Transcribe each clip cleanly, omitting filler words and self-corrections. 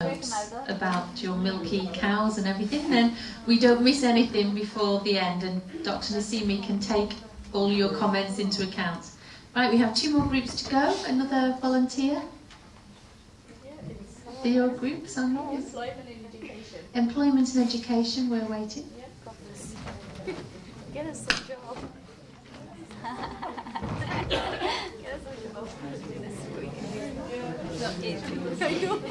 about your milky cows and everything, then we don't miss anything before the end, and Dr. Nassimi can take all your comments into account. Right, we have 2 more groups to go. Another volunteer for your groups on employment and education. Employment and education, we're waiting. Get us a job. Get us a job.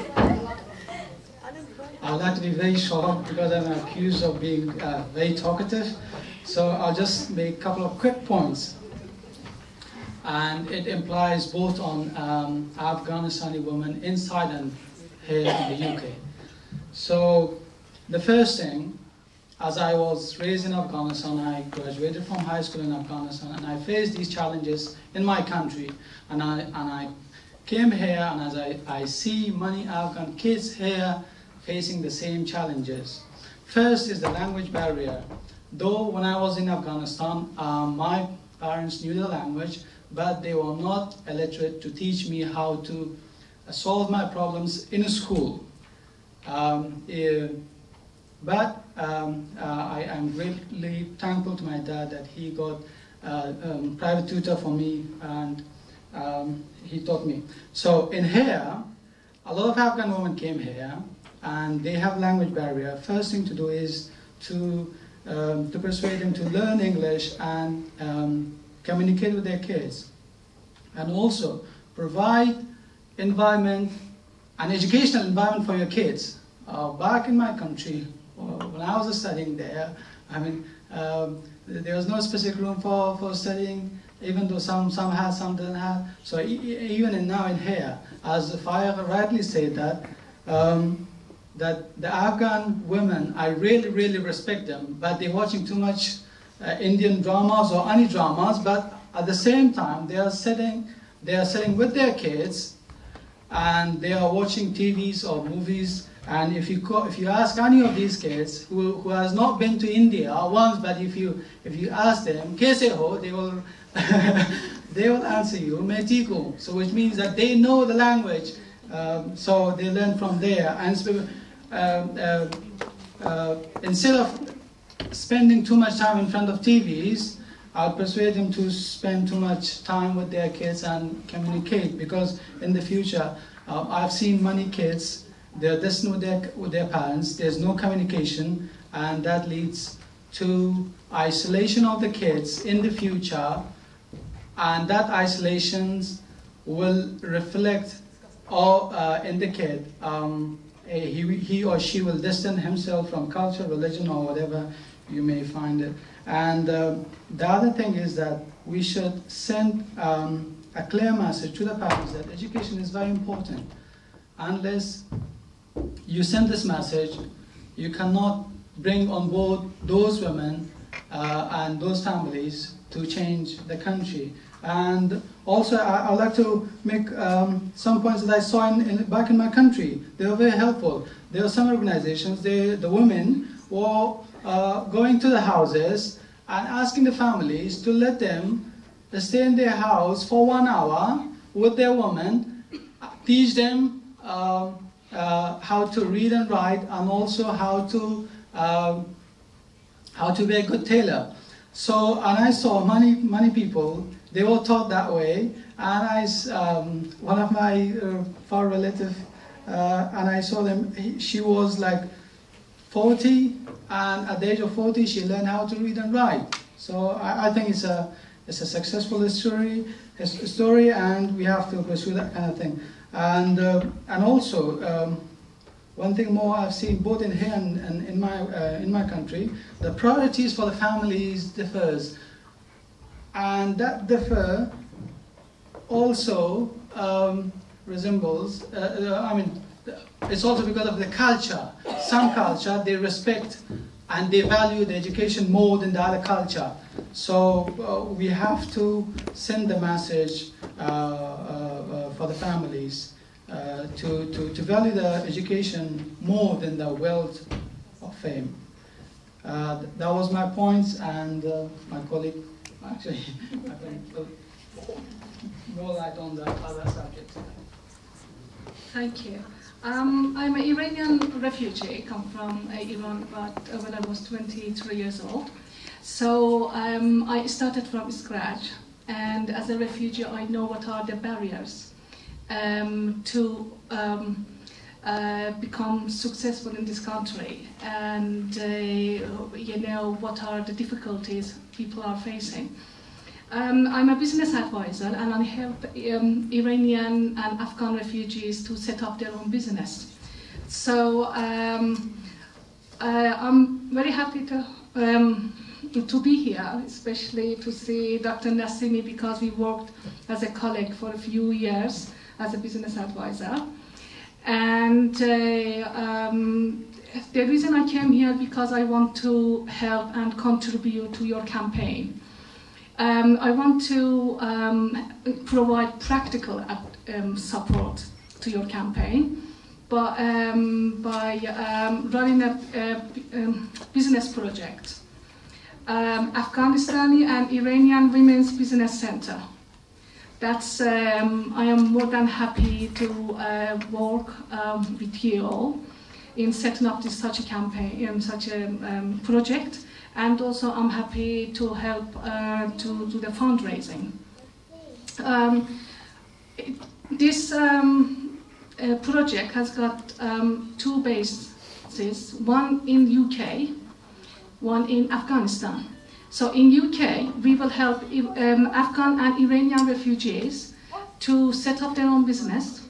I'd like to be very short because I'm accused of being very talkative. So I'll just make a couple of quick points. And it implies both on Afghanistani women inside and here in the UK. So the first thing, as I was raised in Afghanistan, I graduated from high school in Afghanistan, and I faced these challenges in my country. And I came here, and as I see many Afghan kids here facing the same challenges. First is the language barrier. Though when I was in Afghanistan, my parents knew the language, but they were not illiterate to teach me how to solve my problems in a school. But I am greatly thankful to my dad that he got a private tutor for me, and he taught me. So in here, a lot of Afghan women came here, and they have language barrier. First thing to do is to persuade them to learn English and communicate with their kids, and also provide environment, an educational environment for your kids. Back in my country, when I was studying there, I mean, there was no specific room for studying, even though some had, some didn't have. So even now in here, as Fire rightly said that the Afghan women, I really respect them, but they're watching too much Indian dramas or any dramas, but at the same time they are sitting with their kids, and they are watching TVs or movies. And if you ask any of these kids who has not been to India once, but if you ask them, "Kaise ho?" they will they will answer you, "Main theek hu." So which means that they know the language, so they learn from there. And instead of spending too much time in front of TVs, I'll persuade them to spend too much time with their kids and communicate, because in the future, I've seen many kids, they're distant with their parents, there's no communication, and that leads to isolation of the kids in the future, and that isolation will reflect in the kid. He or she will distance himself from culture, religion, or whatever you may find it. And the other thing is that we should send a clear message to the parents that education is very important. Unless you send this message, you cannot bring on board those women and those families to change the country. And also, I'd like to make some points that I saw back in my country. They were very helpful. There were some organizations, the women were going to the houses and asking the families to let them stay in their house for 1 hour with their woman, teach them how to read and write, and also how to be a good tailor. So, and I saw many people, they were taught that way. And one of my far relative, and I saw them, she was like 40, and at the age of 40 she learned how to read and write. So I think it's a successful story, and we have to pursue that kind of thing. And also, one thing more I've seen both in here and in my country, the priorities for the families differs, and that differ also resembles. I mean, it's also because of the culture. Some culture they respect and they value the education more than the other culture. So we have to send the message for the families to value the education more than the wealth of fame. That was my points, and my colleague actually will more light on the other subjects. Thank you. I'm an Iranian refugee, come from Iran about when I was 23 years old. So I started from scratch, and as a refugee I know what are the barriers to become successful in this country, and you know what are the difficulties people are facing. I'm a business advisor, and I help Iranian and Afghan refugees to set up their own business. So I'm very happy to be here, especially to see Dr. Nassimi, because we worked as a colleague for a few years as a business advisor. And the reason I came here because I want to help and contribute to your campaign. I want to provide practical support to your campaign by running a business project. Afghanistani and Iranian Women's Business Center. That's, I am more than happy to work with you all in setting up such a campaign, such a project. And also I'm happy to help to do the fundraising. This project has got two bases, one in UK, one in Afghanistan. So in UK, we will help Afghan and Iranian refugees to set up their own business,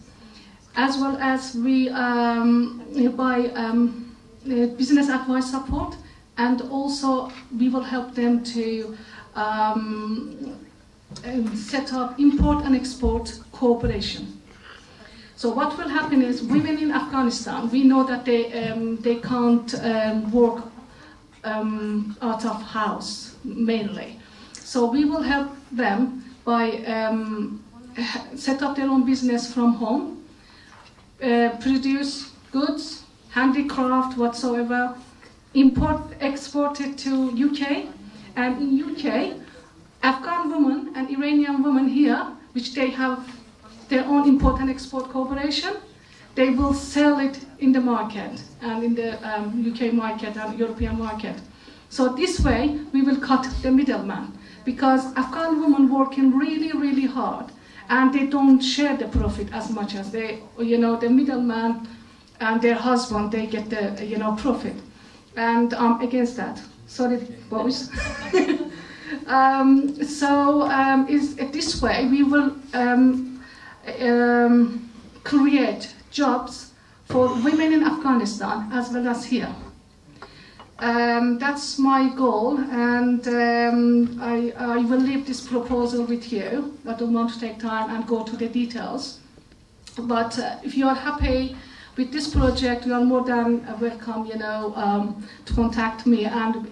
as well as we buy business advice support, and also we will help them to set up import and export cooperation. So what will happen is women in Afghanistan, we know that they can't work out of house mainly. So we will help them by set up their own business from home, produce goods, handicraft, whatsoever, export it to UK, and in UK, Afghan women and Iranian women here, which they have their own import and export cooperation, they will sell it in the market, and in the UK market and European market. So this way, we will cut the middleman, because Afghan women working really, really hard, and they don't share the profit as much as they, you know, the middleman and their husband, they get the, you know, profit. And I'm against that. Sorry, boys. This way we will create jobs for women in Afghanistan as well as here. That's my goal, and I will leave this proposal with you. I don't want to take time and go to the details. But if you are happy with this project, you are more than welcome, you know, to contact me, and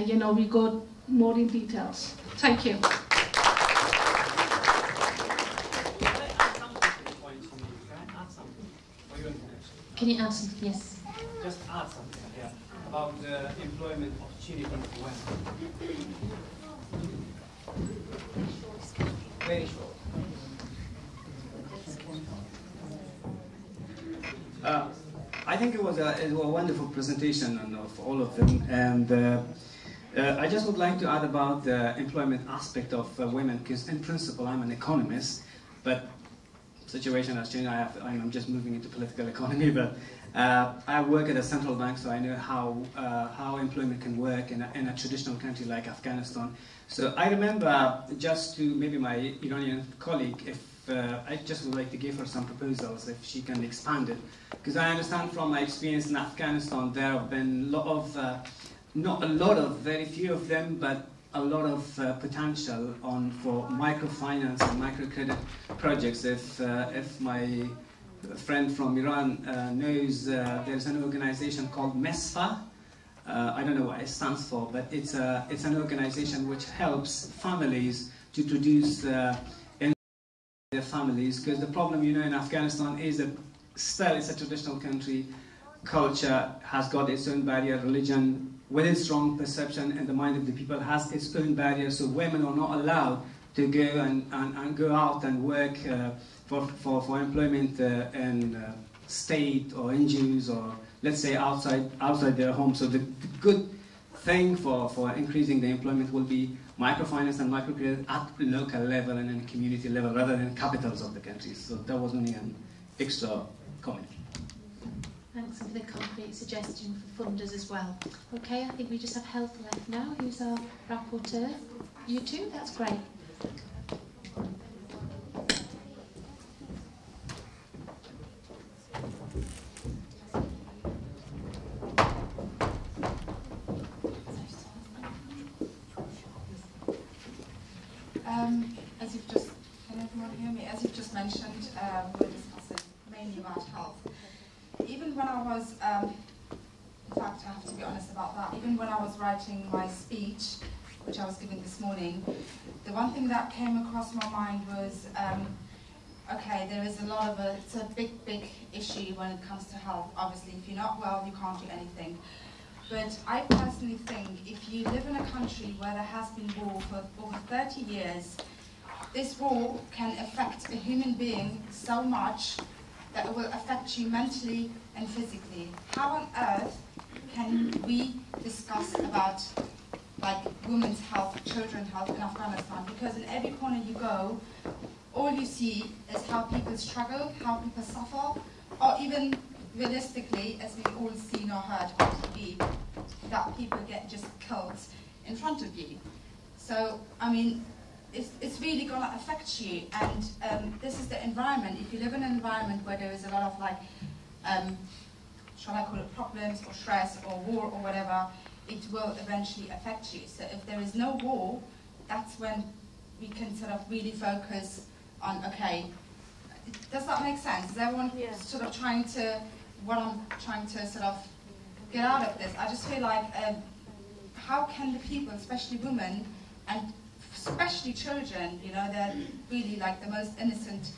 you know, we go more in details. Thank you. Can you add something? Yes. Just add something here about the employment opportunity for women. Very short. I think it was a wonderful presentation of all of them, and I just would like to add about the employment aspect of women, because in principle I'm an economist, but situation has changed. I'm just moving into political economy, but I work at a central bank, so I know how employment can work in a traditional country like Afghanistan. So I remember, just to maybe my Iranian colleague, if I just would like to give her some proposals if she can expand it, because I understand from my experience in Afghanistan there have been a lot of, not a lot of, very few of them, but a lot of potential for microfinance and microcredit projects. If my friend from Iran knows, there's an organization called MESFA. I don't know what it stands for, but it's an organization which helps families to produce their families, because the problem, you know, in Afghanistan is that still it's a traditional country, culture has got its own barrier, religion with its strong perception in the mind of the people has its own barrier, so women are not allowed to go and go out and work for employment state or NGOs or let's say outside their home. So the good thing for increasing the employment will be microfinance and microcredit at local level and then community level rather than capitals of the countries. So that was only an extra comment. Thanks for the concrete suggestion for funders as well. Okay, I think we just have health left now. Who's our rapporteur? You two? That's great. As you've just, can everyone hear me? As you've just mentioned, we're discussing mainly about health. Even when I was, in fact, I have to be honest about that, even when I was writing my speech, which I was giving this morning, the one thing that came across my mind was, okay, there is a lot of it's a big issue when it comes to health. Obviously, if you're not well, you can't do anything. But I personally think if you live in a country where there has been war for over 30 years, this war can affect a human being so much that it will affect you mentally and physically. How on earth can we discuss about like women's health, children's health in Afghanistan? Because in every corner you go, all you see is how people struggle, how people suffer, or even realistically, as we've all seen or heard on TV, that people get just killed in front of you. So, I mean, it's really going to affect you, and this is the environment. If you live in an environment where there is a lot of like, shall I call it problems or stress or war or whatever, it will eventually affect you. So if there is no war, that's when we can sort of really focus on, okay, does that make sense? Is everyone sort of trying to, what I'm trying to sort of get out of this? I just feel like, how can the people, especially women, and especially children, you know, they're really like the most innocent